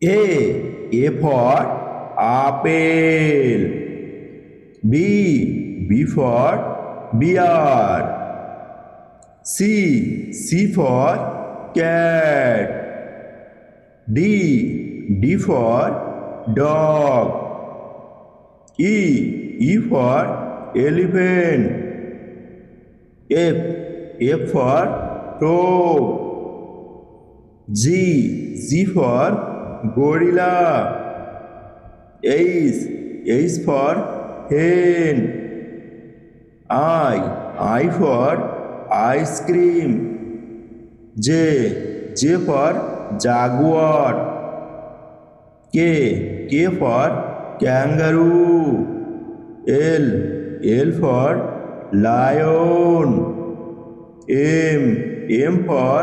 A for apple. B for bear. C for cat. D for dog. E for elephant. F for frog. G for gorilla. H for hen. I for ice cream. J for jaguar. K for kangaroo. L for lion. M for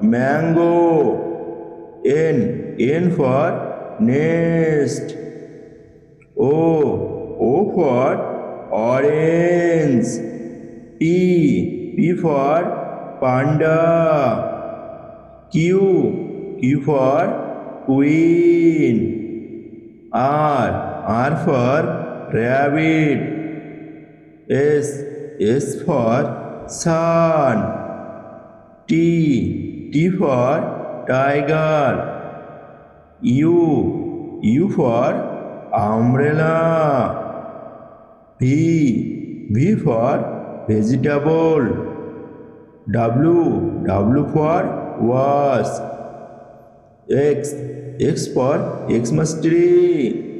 mango. N for nest. O for orange. P for panda. Q for queen. R for rabbit. S for sun. T for tiger. U for umbrella. V for vegetable. W for watch. X for Xmas tree.